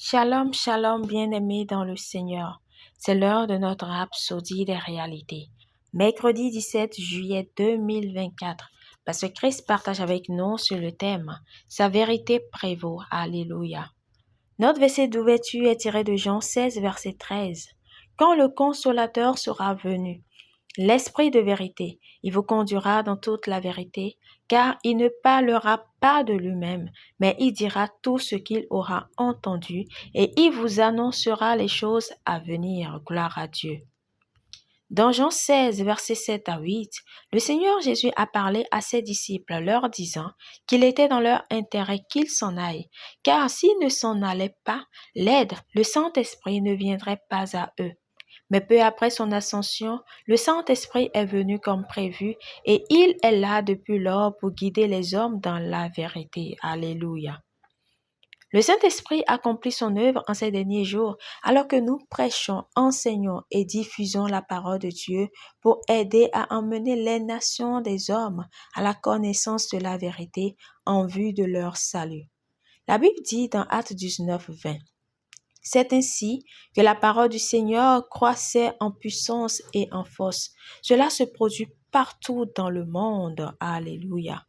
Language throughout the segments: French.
Shalom, shalom, bien-aimés dans le Seigneur. C'est l'heure de notre rhapsodie des réalités. Mercredi 17 juillet 2024. Parce que Christ partage avec nous sur le thème « Sa vérité prévaut ». Alléluia. Notre verset d'ouverture est tiré de Jean 16, verset 13. « Quand le Consolateur sera venu, l'Esprit de vérité, il vous conduira dans toute la vérité, car il ne parlera pas de lui-même, mais il dira tout ce qu'il aura entendu, et il vous annoncera les choses à venir. Gloire à Dieu. » Dans Jean 16, versets 7 à 8, le Seigneur Jésus a parlé à ses disciples, leur disant qu'il était dans leur intérêt qu'ils s'en aillent, car s'ils ne s'en allaient pas, l'aide, le Saint-Esprit, ne viendrait pas à eux. Mais peu après son ascension, le Saint-Esprit est venu comme prévu et il est là depuis lors pour guider les hommes dans la vérité. Alléluia. Le Saint-Esprit accomplit son œuvre en ces derniers jours alors que nous prêchons, enseignons et diffusons la parole de Dieu pour aider à emmener les nations des hommes à la connaissance de la vérité en vue de leur salut. La Bible dit dans Actes 19, 20. C'est ainsi que la parole du Seigneur croissait en puissance et en force. Cela se produit partout dans le monde. Alléluia.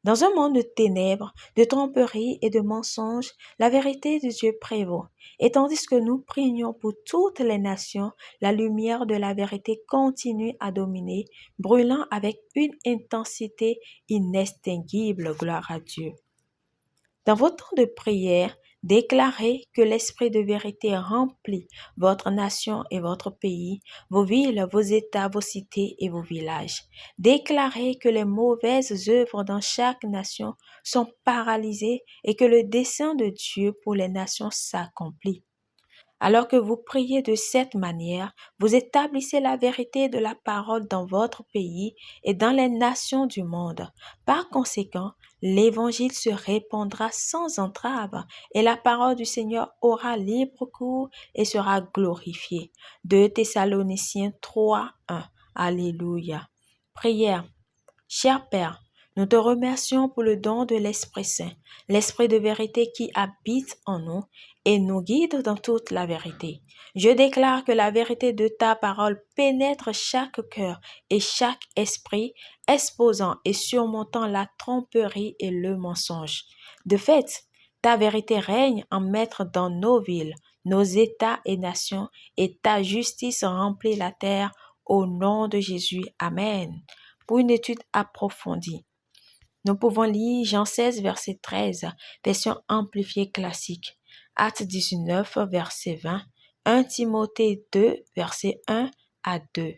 Dans un monde de ténèbres, de tromperies et de mensonges, la vérité de Dieu prévaut. Et tandis que nous prions pour toutes les nations, la lumière de la vérité continue à dominer, brûlant avec une intensité inextinguible. Gloire à Dieu. Dans vos temps de prière, déclarez que l'esprit de vérité remplit votre nation et votre pays, vos villes, vos États, vos cités et vos villages. Déclarez que les mauvaises œuvres dans chaque nation sont paralysées et que le dessein de Dieu pour les nations s'accomplit. Alors que vous priez de cette manière, vous établissez la vérité de la parole dans votre pays et dans les nations du monde. Par conséquent, l'Évangile se répandra sans entrave et la parole du Seigneur aura libre cours et sera glorifiée. 2 Thessaloniciens 3, 1. Alléluia. Prière. Cher Père, nous te remercions pour le don de l'Esprit Saint, l'Esprit de vérité qui habite en nous et nous guide dans toute la vérité. Je déclare que la vérité de ta parole pénètre chaque cœur et chaque esprit, exposant et surmontant la tromperie et le mensonge. De fait, ta vérité règne en maître dans nos villes, nos États et nations, et ta justice remplit la terre. Au nom de Jésus, Amen. Pour une étude approfondie, nous pouvons lire Jean 16, verset 13, version amplifiée classique, Actes 19, verset 20, 1 Timothée 2, verset 1 à 2.